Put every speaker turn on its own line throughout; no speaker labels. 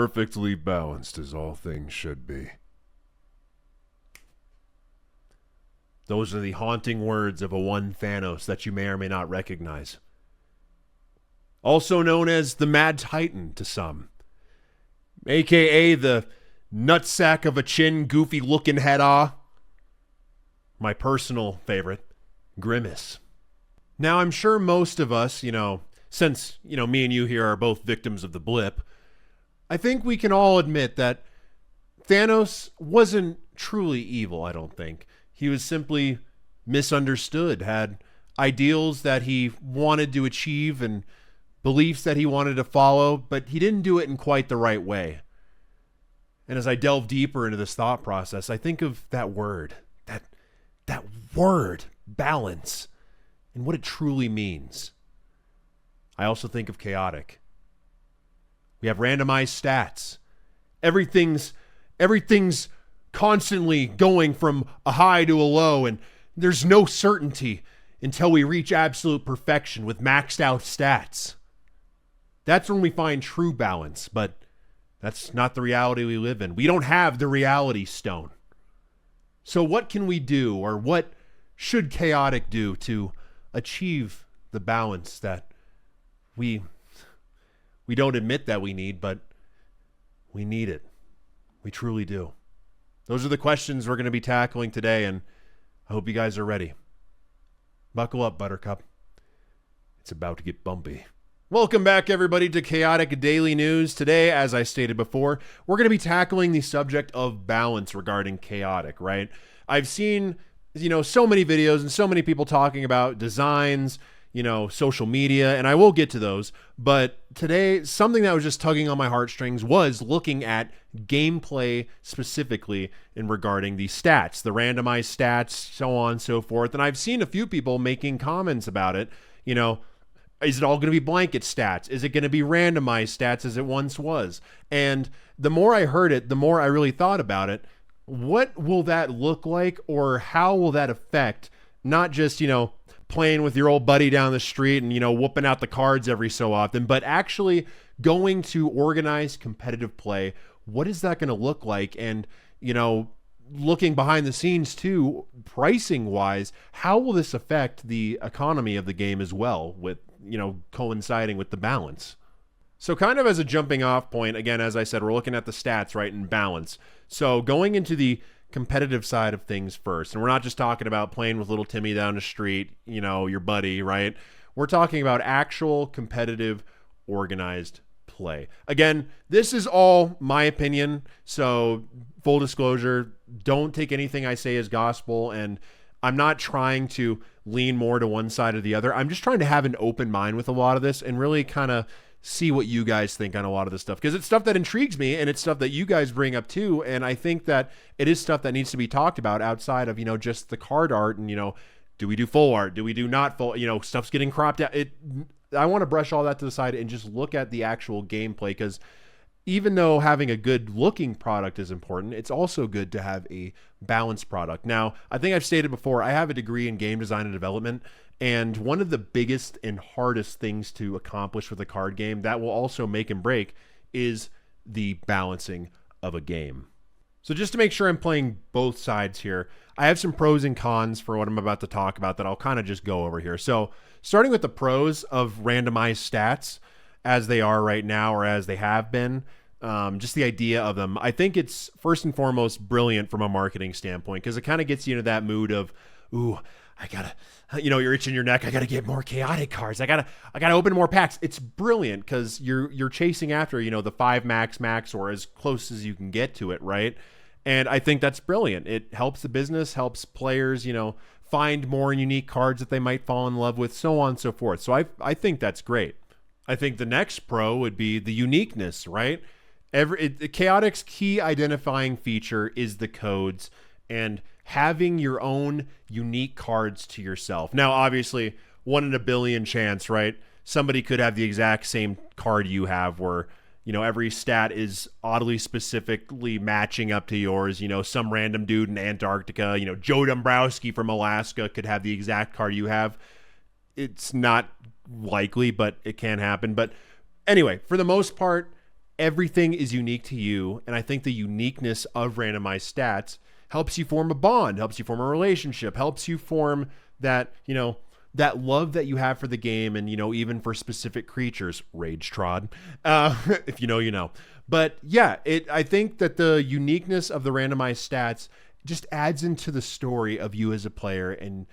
perfectly balanced as all things should be. Those are the haunting words of a one Thanos that you may or may not recognize. Also known as the Mad Titan to some, aka the nutsack of a chin, goofy looking head-ah. My personal favorite, Grimace. Now, I'm sure most of us, since, me and you here are both victims of the blip, I think we can all admit that Thanos wasn't truly evil, I don't think. He was simply misunderstood, had ideals that he wanted to achieve and beliefs that he wanted to follow, but he didn't do it in quite the right way. And as I delve deeper into this thought process, I think of that word, that word, balance, and what it truly means. I also think of chaotic. We have randomized stats. Everything's constantly going from a high to a low, and there's no certainty until we reach absolute perfection with maxed out stats. That's when we find true balance, but that's not the reality we live in. We don't have the reality stone. So what can we do, or what should chaotic do to achieve the balance that we don't admit that we need, but we need it. We truly do. Those are the questions we're going to be tackling today, and I hope you guys are ready. Buckle up, Buttercup. It's about to get bumpy. Welcome back, everybody, to Chaotic Daily News. Today, as I stated before, we're going to be tackling the subject of balance regarding chaotic, right? I've seen, so many videos and so many people talking about designs, social media, and I will get to those. But today, something that was just tugging on my heartstrings was looking at gameplay specifically in regarding the stats, the randomized stats, so on and so forth. And I've seen a few people making comments about it, is it all going to be blanket stats? Is it going to be randomized stats as it once was? And the more I heard it, the more I really thought about it. What will that look like, or how will that affect not just, playing with your old buddy down the street and, whooping out the cards every so often, but actually going to organized competitive play? What is that going to look like? And, looking behind the scenes too, pricing wise, how will this affect the economy of the game as well, with coinciding with the balance? So kind of as a jumping off point, again, as I said, we're looking at the stats, right, and balance. So going into the competitive side of things first, and we're not just talking about playing with little Timmy down the street, your buddy, right? We're talking about actual competitive organized play. Again, this is all my opinion, so full disclosure, don't take anything I say as gospel, and I'm not trying to lean more to one side or the other. I'm just trying to have an open mind with a lot of this and really kind of see what you guys think on a lot of this stuff, because it's stuff that intrigues me and it's stuff that you guys bring up too. And I think that it is stuff that needs to be talked about outside of, just the card art and, do we do full art? Do we do not full, stuff's getting cropped out. I want to brush all that to the side and just look at the actual gameplay, because even though having a good looking product is important, it's also good to have a balanced product. Now, I think I've stated before, I have a degree in game design and development, and one of the biggest and hardest things to accomplish with a card game that will also make and break is the balancing of a game. So just to make sure I'm playing both sides here, I have some pros and cons for what I'm about to talk about that I'll kind of just go over here. So starting with the pros of randomized stats as they are right now, or as they have been, just the idea of them. I think it's first and foremost brilliant from a marketing standpoint, because it kind of gets you into that mood of, ooh, I gotta, you're itching your neck. I gotta get more chaotic cards. I gotta open more packs. It's brilliant because you're chasing after, the 5 max or as close as you can get to it, right? And I think that's brilliant. It helps the business, helps players, find more unique cards that they might fall in love with, so on and so forth. So I think that's great. I think the next pro would be the uniqueness, right? Chaotic's key identifying feature is the codes and having your own unique cards to yourself. Now, obviously, 1 in a billion chance, right? Somebody could have the exact same card you have where, every stat is oddly specifically matching up to yours. Some random dude in Antarctica, Joe Dombrowski from Alaska could have the exact card you have. It's not likely, but it can happen. But anyway, for the most part, everything is unique to you. And I think the uniqueness of randomized stats helps you form a bond, helps you form a relationship, helps you form that, that love that you have for the game. And, even for specific creatures, Rage Trod, if you know, you know. But yeah, I think that the uniqueness of the randomized stats just adds into the story of you as a player and,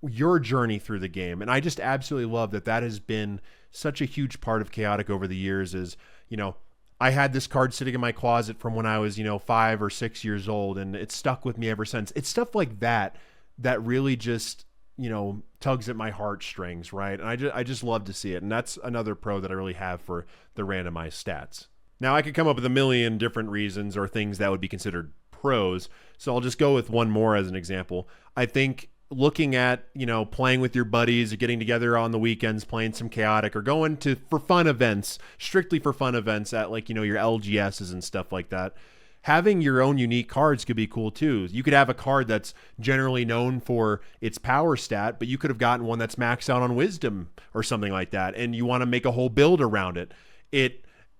your journey through the game. And I just absolutely love that has been such a huge part of Chaotic over the years is, I had this card sitting in my closet from when I was, 5 or 6 years old, and it's stuck with me ever since. It's stuff like that really just, tugs at my heartstrings, right? And I just love to see it. And that's another pro that I really have for the randomized stats. Now, I could come up with a million different reasons or things that would be considered pros. So I'll just go with one more as an example. I think looking at, playing with your buddies or getting together on the weekends, playing some Chaotic or going for fun events, strictly for fun events at your LGSs and stuff like that. Having your own unique cards could be cool too. You could have a card that's generally known for its power stat, but you could have gotten one that's maxed out on wisdom or something like that. And you want to make a whole build around it.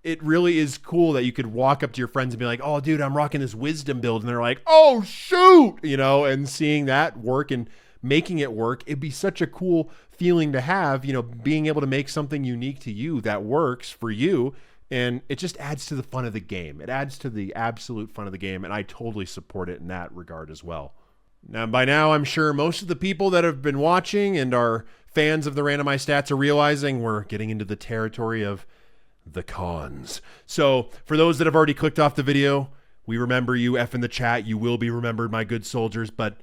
It really is cool that you could walk up to your friends and be like, oh, dude, I'm rocking this wisdom build. And they're like, oh, shoot, and seeing that work and making it work, it'd be such a cool feeling to have, being able to make something unique to you that works for you. And it just adds to the fun of the game. It adds to the absolute fun of the game. And I totally support it in that regard as well. Now, by now, I'm sure most of the people that have been watching and are fans of the randomized stats are realizing we're getting into the territory of the cons. So for those that have already clicked off the video, we remember you. F in the chat. You will be remembered, my good soldiers, but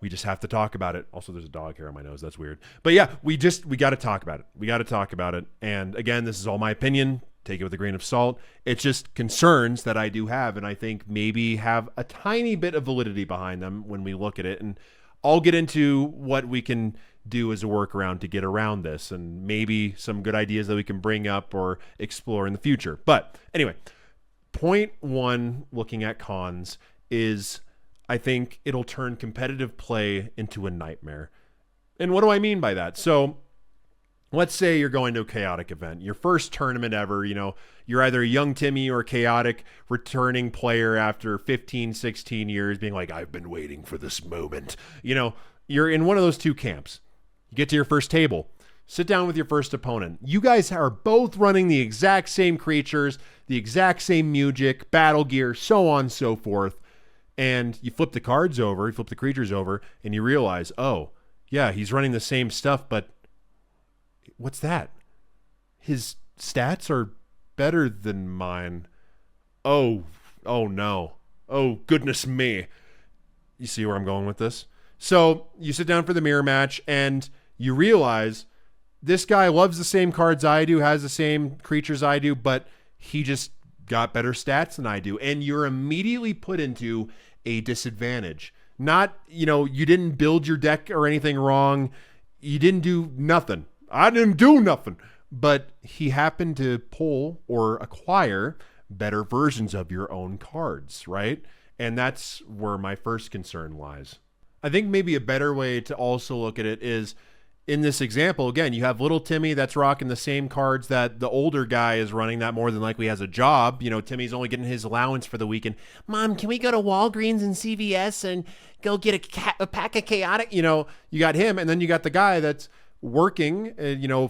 we just have to talk about it. Also, there's a dog hair on my nose. That's weird. But yeah, we got to talk about it. We got to talk about it. And again, this is all my opinion. Take it with a grain of salt. It's just concerns that I do have, and I think maybe have a tiny bit of validity behind them when we look at it. And I'll get into what we can do as a workaround to get around this and maybe some good ideas that we can bring up or explore in the future. But anyway, point one, looking at cons, is I think it'll turn competitive play into a nightmare. And what do I mean by that? So let's say you're going to a Chaotic event, your first tournament ever, you're either a young Timmy or a Chaotic returning player after 15, 16 years being like, I've been waiting for this moment. You're in one of those two camps. You get to your first table, sit down with your first opponent. You guys are both running the exact same creatures, the exact same music, battle gear, so on and so forth. And you flip the cards over, you flip the creatures over, and you realize, oh, yeah, he's running the same stuff, but what's that? His stats are better than mine. Oh no. Oh, goodness me. You see where I'm going with this? So you sit down for the mirror match and you realize this guy loves the same cards I do, has the same creatures I do, but he just got better stats than I do. And you're immediately put into a disadvantage. Not, you didn't build your deck or anything wrong. You didn't do nothing. I didn't do nothing. But he happened to pull or acquire better versions of your own cards, right? And that's where my first concern lies. I think maybe a better way to also look at it is, in this example, again, you have little Timmy that's rocking the same cards that the older guy is running that more than likely has a job. Timmy's only getting his allowance for the weekend. Mom, can we go to Walgreens and CVS and go get a pack of Chaotic? You got him, and then you got the guy that's working,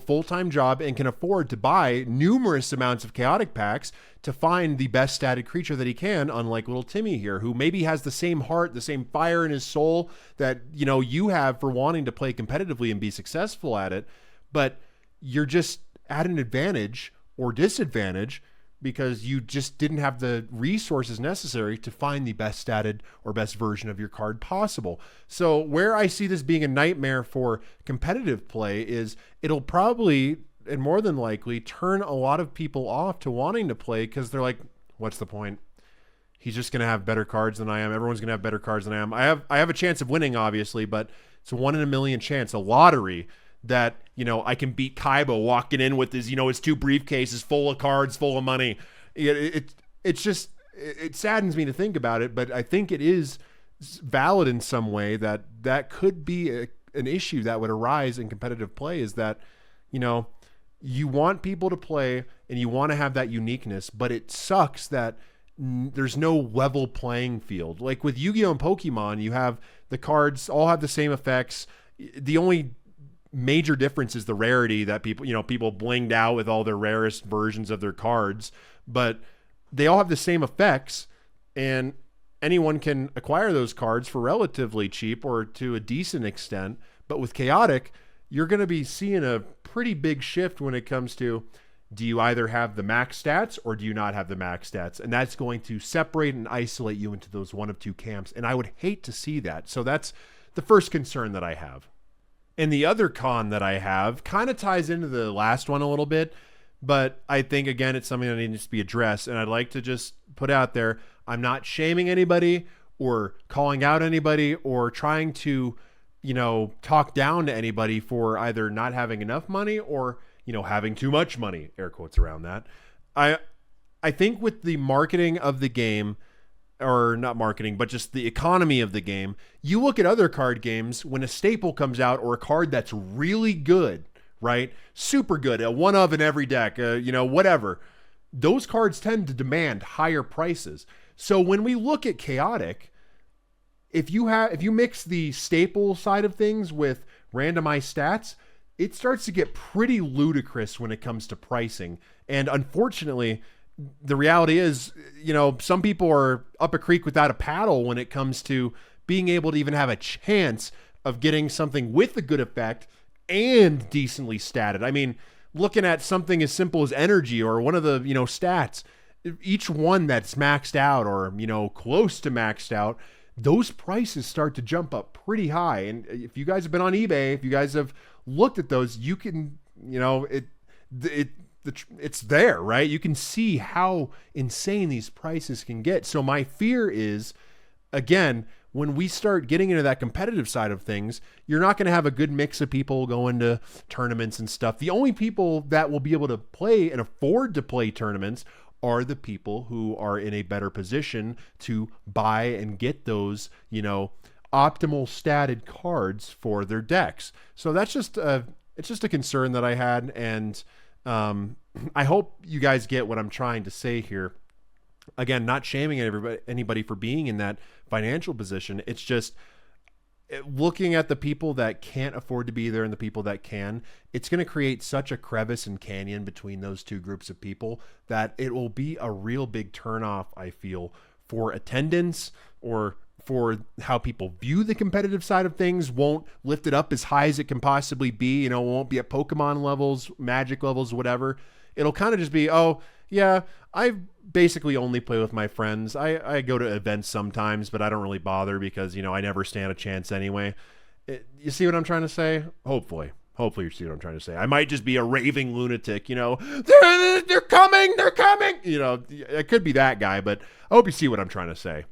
full-time job and can afford to buy numerous amounts of Chaotic packs to find the best statted creature that he can, unlike little Timmy here, who maybe has the same heart, the same fire in his soul that, you have for wanting to play competitively and be successful at it, but you're just at an advantage or disadvantage because you just didn't have the resources necessary to find the best statted or best version of your card possible. So where I see this being a nightmare for competitive play is it'll probably, and more than likely, turn a lot of people off to wanting to play because they're like, what's the point? He's just going to have better cards than I am. Everyone's going to have better cards than I am. I have a chance of winning, obviously, but it's a 1 in a million chance, a lottery that, I can beat Kaiba walking in with his, his 2 briefcases full of cards, full of money. It saddens me to think about it, but I think it is valid in some way that could be an issue that would arise in competitive play is that, you want people to play and you want to have that uniqueness, but it sucks that there's no level playing field. Like with Yu-Gi-Oh! And Pokemon, you have the cards all have the same effects. The only major difference is the rarity that people blinged out with all their rarest versions of their cards, but they all have the same effects, and anyone can acquire those cards for relatively cheap or to a decent extent. But with Chaotic, you're going to be seeing a pretty big shift when it comes to, do you either have the max stats or do you not have the max stats? And that's going to separate and isolate you into those one of two camps. And I would hate to see that. So that's the first concern that I have. And the other con that I have kind of ties into the last one a little bit, but I think, again, it's something that needs to be addressed. And I'd like to just put out there, I'm not shaming anybody or calling out anybody or trying to, talk down to anybody for either not having enough money or, having too much money, air quotes around that. I think with the marketing of the game, or not marketing, but just the economy of the game, you look at other card games, when a staple comes out or a card that's really good, right? Super good, a one of in every deck, whatever. Those cards tend to demand higher prices. So when we look at Chaotic, if you mix the staple side of things with randomized stats, it starts to get pretty ludicrous when it comes to pricing. And unfortunately, the reality is, some people are up a creek without a paddle when it comes to being able to even have a chance of getting something with a good effect and decently statted. I mean, looking at something as simple as energy or one of the, stats, each one that's maxed out or, close to maxed out, those prices start to jump up pretty high. And if you guys have been on eBay, if you guys have looked at those, you can, it's there, right? You can see how insane these prices can get. So my fear is, again, when we start getting into that competitive side of things, you're not going to have a good mix of people going to tournaments and stuff. The only people that will be able to play and afford to play tournaments are the people who are in a better position to buy and get those, optimal statted cards for their decks. So that's just it's just a concern that I had, and I hope you guys get what I'm trying to say here. Again, not shaming anybody for being in that financial position. It's just looking at the people that can't afford to be there and the people that can. It's going to create such a crevice and canyon between those two groups of people that it will be a real big turnoff, I feel, for attendance or for how people view the competitive side of things. Won't lift it up as high as it can possibly be. Won't be at Pokemon levels, Magic levels, whatever. It'll kind of just be, oh, yeah, I basically only play with my friends. I go to events sometimes, but I don't really bother because, I never stand a chance anyway. You see what I'm trying to say? Hopefully you see what I'm trying to say. I might just be a raving lunatic, they're coming. It could be that guy, but I hope you see what I'm trying to say.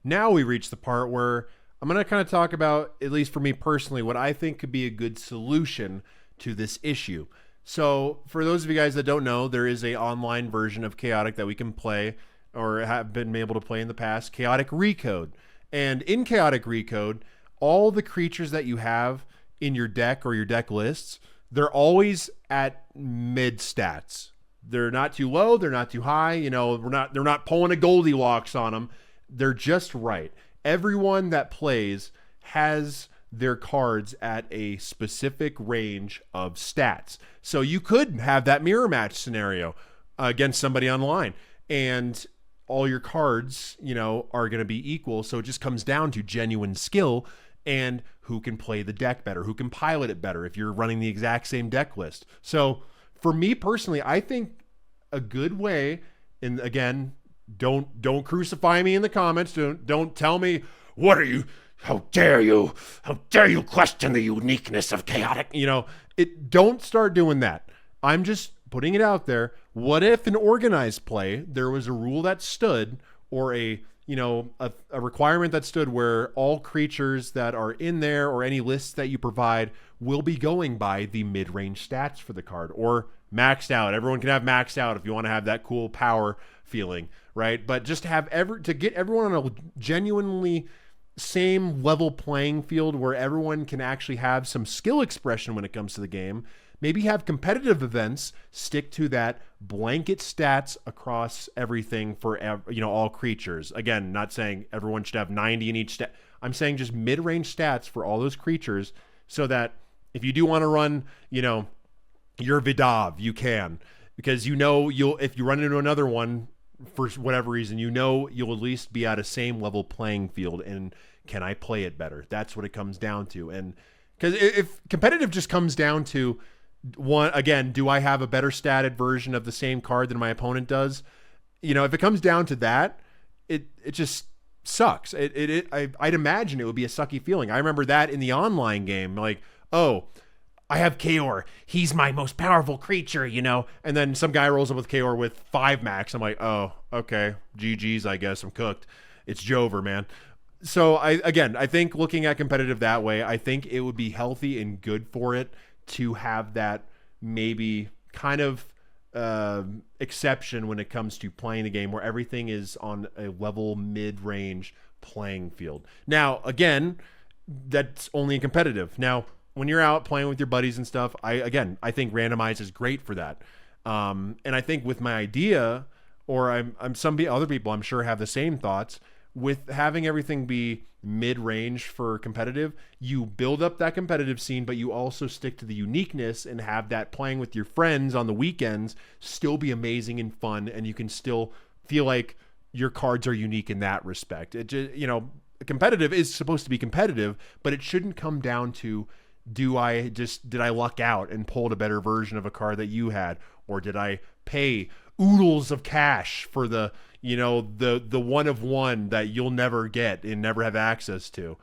Now we reach the part where I'm going to kind of talk about, at least for me personally, what I think could be a good solution to this issue. So for those of you guys that don't know, there is a online version of Chaotic that we can play or have been able to play in the past, Chaotic Recode. And in Chaotic Recode, all the creatures that you have in your deck or your deck lists, they're always at mid stats. They're not too low, they're not too high, they're not pulling a Goldilocks on them. They're just right. Everyone that plays has their cards at a specific range of stats. So you could have that mirror match scenario against somebody online, and all your cards, are going to be equal. So it just comes down to genuine skill and who can play the deck better, who can pilot it better if you're running the exact same deck list. So for me personally, I think a good way, and again, don't crucify me in the comments. Don't tell me, what are you, how dare you question the uniqueness of Chaotic? Don't start doing that. I'm just putting it out there. What if in organized play, there was a rule that stood, or a requirement that stood, where all creatures that are in there or any lists that you provide will be going by the mid-range stats for the card, or maxed out. Everyone can have maxed out if you want to have that cool power feeling, right? But just to get everyone on a genuinely same level playing field where everyone can actually have some skill expression when it comes to the game, maybe have competitive events stick to that blanket stats across everything for, you know, all creatures. Again, not saying everyone should have 90 in each stat. I'm saying just mid-range stats for all those creatures, so that if you do want to run, you know, your Vidav, you can, because you know if you run into another one for whatever reason, you know you'll at least be at a same level playing field, and can I play it better? That's what it comes down to. And because if competitive just comes down to one, again, do I have a better statted version of the same card than my opponent does? You know, if it comes down to that, it just sucks. I'd imagine it would be a sucky feeling. I remember that in the online game, like, oh, I have Kaor. He's my most powerful creature, you know? And then some guy rolls up with Kaor with 5 max. I'm like, oh, okay. GG's, I guess. I'm cooked. It's Jover, man. So, I think looking at competitive that way, I think it would be healthy and good for it to have that maybe kind of exception when it comes to playing the game, where everything is on a level mid-range playing field. Now, again, that's only in competitive. Now, when you're out playing with your buddies and stuff, I think randomized is great for that. And I think with my idea, or other people I'm sure have the same thoughts, with having everything be mid-range for competitive, you build up that competitive scene, but you also stick to the uniqueness and have that playing with your friends on the weekends still be amazing and fun, and you can still feel like your cards are unique in that respect. It just, you know, competitive is supposed to be competitive, but it shouldn't come down to, did I luck out and pulled a better version of a card that you had, or did I pay oodles of cash for the, you know, the one of one that you'll never get and never have access to?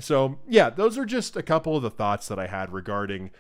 So yeah, those are just a couple of the thoughts that I had regarding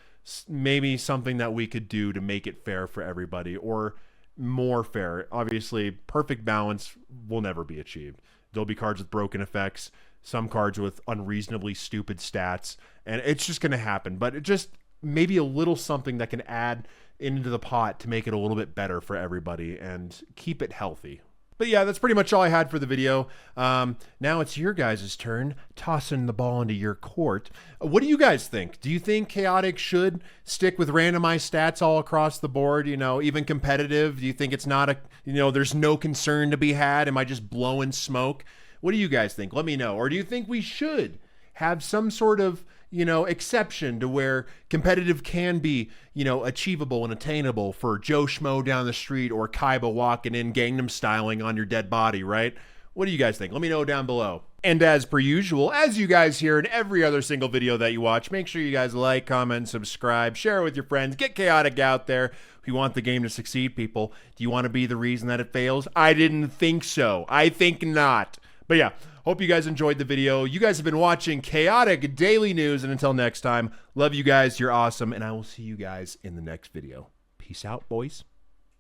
maybe something that we could do to make it fair for everybody, or more fair. Obviously, perfect balance will never be achieved. There'll be cards with broken effects, some cards with unreasonably stupid stats, and it's just going to happen. But it just maybe a little something that can add into the pot to make it a little bit better for everybody and keep it healthy. But yeah, that's pretty much all I had for the video. Now it's your guys' turn, tossing the ball into your court. What do you guys think? Do you think Chaotic should stick with randomized stats all across the board, you know, even competitive? Do you think it's not there's no concern to be had? Am I just blowing smoke? What do you guys think? Let me know. Or do you think we should have some sort of, you know, exception to where competitive can be, you know, achievable and attainable for Joe Schmo down the street or Kaiba walking in Gangnam styling on your dead body, right? What do you guys think? Let me know down below. And as per usual, as you guys hear in every other single video that you watch, make sure you guys like, comment, subscribe, share it with your friends, get Chaotic out there. If you want the game to succeed, people, do you want to be the reason that it fails? I didn't think so. I think not. But yeah, hope you guys enjoyed the video. You guys have been watching Chaotic Daily News, and until next time, love you guys. You're awesome, and I will see you guys in the next video. Peace out, boys.